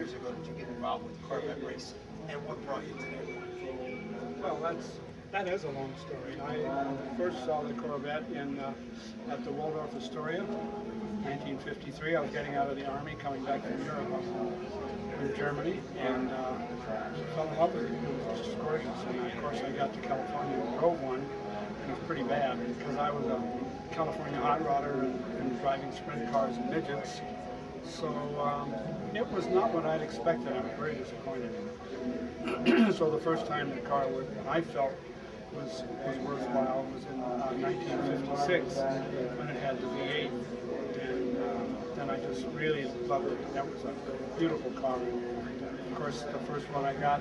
years ago did you get involved with Corvette racing, and what brought you to that? Well, that is a long story. I first saw the Corvette at the Waldorf Astoria, 1953. I was getting out of the Army, coming back from Europe, from Germany, and fell in love with it. It was just gorgeous. And of course, I got to California and drove one, and it was pretty bad because I was a California hot rodder and driving sprint cars and midgets. So it was not what I'd expected. I was very disappointed. So the first time the car I felt was worthwhile was in 1956 when it had the V8, and I just really loved it. That was a beautiful car. Of course, the first one I got,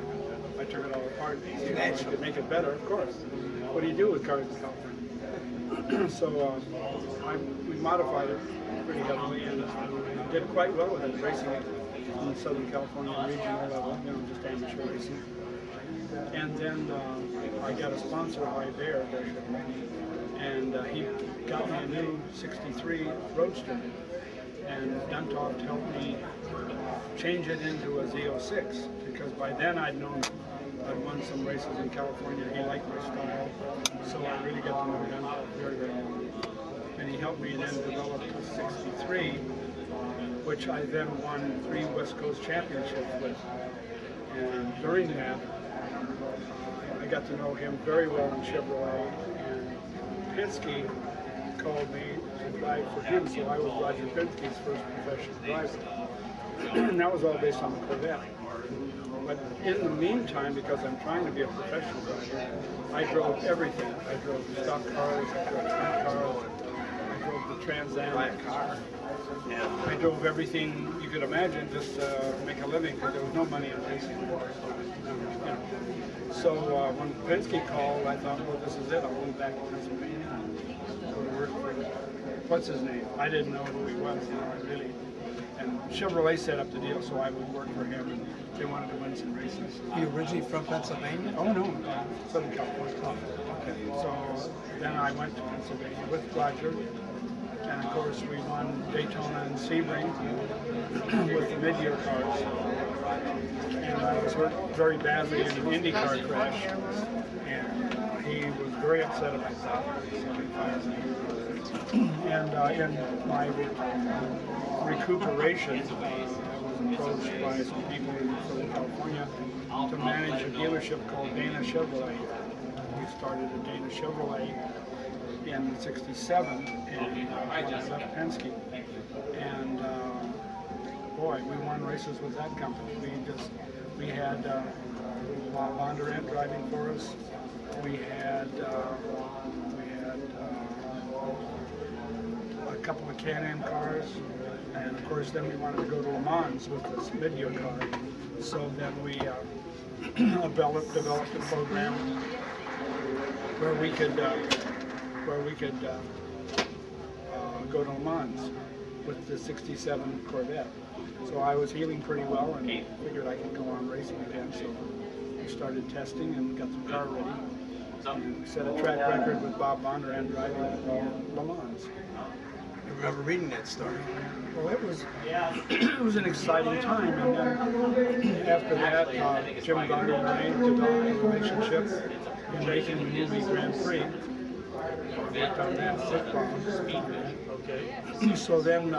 I took it all apart and see how I could make it better. Of course, what do you do with cars in California? So we modified it pretty heavily and did quite well with it, racing it in the Southern California regional level, just amateur racing. And then I got a sponsor, Bear, and he got me a new 63 Roadster. And Duntoft helped me change it into a Z06, because by then I'd won some races in California. He liked my style, so I really got to know Duntoft very, very well. And he helped me then develop the 63, which I then won 3 West Coast championships with. And during that, I got to know him very well in Chevrolet, and Penske called me to drive for him, so I was Roger Penske's first professional driver. And that was all based on the Corvette. But in the meantime, because I'm trying to be a professional driver, I drove everything. I drove stock cars, I drove sprint cars, I drove the Trans Am car. I drove everything you could imagine just to make a living, because there was no money in racing. So when Penske called, I thought, well, this is it. I'll move back to Pennsylvania and go to work for, what's his name? I didn't know who he was, really. And Chevrolet set up the deal, so I would work for him, and they wanted to win some races. You originally from Pennsylvania? Oh, no, Southern California. Okay. So then I went to Pennsylvania with Roger. And of course, we won Daytona and Sebring with the mid-year cars. And I was hurt very badly in an IndyCar crash. And he was very upset about that. So he fired me. And in my recuperation, I was approached by some people in Southern California to manage a dealership called Dana Chevrolet. We started at Dana Chevrolet in '67, and I left Penske, and boy, we won races with that company. We had Bob Bondurant driving for us. We had a couple of Can-Am cars, and of course then we wanted to go to Le Mans with this mid-year car. So then we developed a program where we could go to Le Mans with the '67 Corvette. So I was healing pretty well and figured I could go on racing again. So we started testing and got the car ready. And we set a track record with Bob Bondurant driving Le Mans. I remember reading that story. Well, it was an exciting time, and then after that, Jim Gardner and I developed a relationship in making the movie Grand Prix. Worked on that football. So then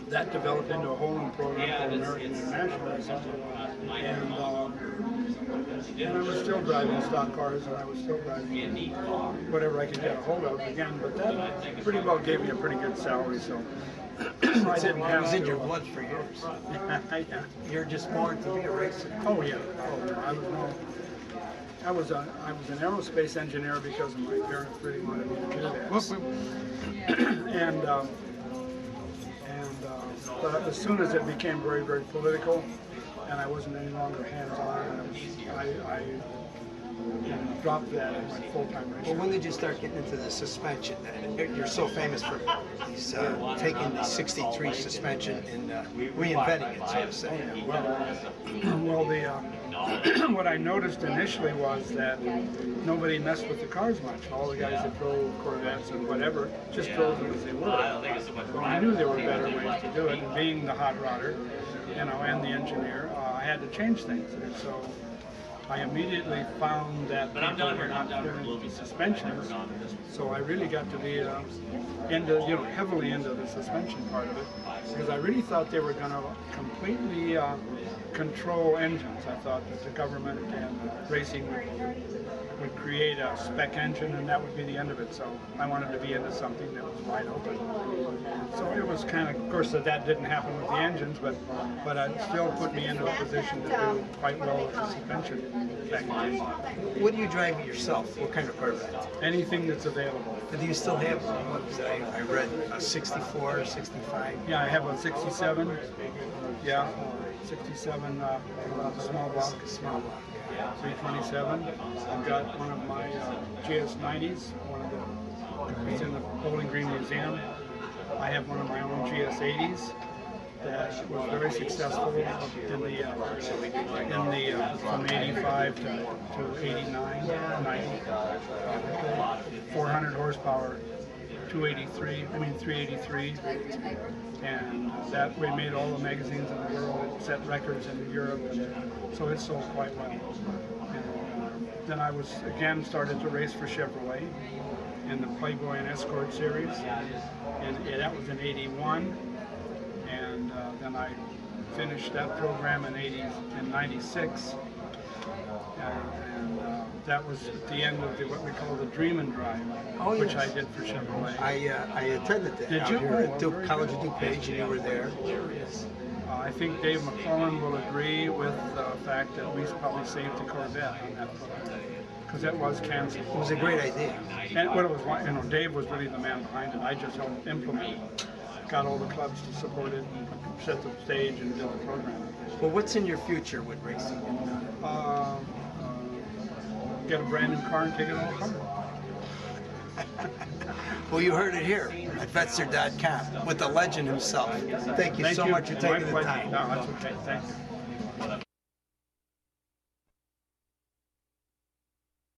that developed into a whole new program called American International, and I was still driving stock cars, and I was still driving whatever I could get a hold of again. But that pretty well gave me a pretty good salary, so I didn't have to. It was in your blood for years. Yeah. You're just born to be a racer. Oh yeah. I was an aerospace engineer because my parents really wanted me to do that. But as soon as it became very, very political, and I wasn't any longer hands-on, I dropped that and went full-time racer. Well, when did you start getting into the suspension? You're so famous for these, taking the '63 suspension and reinventing it, so to say. Well, what I noticed initially was that nobody messed with the cars much. All the guys that drove Corvettes and whatever just drove them as they were. Well, I knew there were better ways to do it, and being the hot rodder, you know, and the engineer, I had to change things. And so I immediately found that people were not doing suspensions, so I really got to be heavily into the suspension part of it, because I really thought they were going to completely control engines. I thought that the government and racing would create a spec engine, and that would be the end of it. So I wanted to be into something that was wide open. So it was kind of course, that didn't happen with the engines, but it still put me into a position to do quite well with the suspension packages. What do you drive yourself? What kind of Corvette? Anything that's available. But do you still have, I read, a 64 or 65? Yeah, I have a 67. Yeah, 67 small block. 327. I've got one of my GS90s. It's in the Bowling Green Museum. I have one of my own GS80s that was very successful in the from 85 to 89, 90. 400 horsepower, 383, and that we made all the magazines in the world. It set records in Europe, and so it sold quite well. And then I was again started to race for Chevrolet in the Playboy and Escort series, and that was in '81. And then I finished that program in '96. That was at the end of what we call the Dream and Drive, which I did for Chevrolet. I attended that. Did you? Here at College of DuPage, and you were there. I think Dave McClellan will agree with the fact that we probably saved the Corvette on that program, because that was canceled. It was a great idea. And what it was, Dave was really the man behind it. I just helped implement it, got all the clubs to support it, and set the stage and did the program. Well, what's in your future with racing? Get a brand new car and take it all apart. Well, you heard it here at Vetster.com with the legend himself. Thank you so much for taking the time. No, that's okay. Thank you.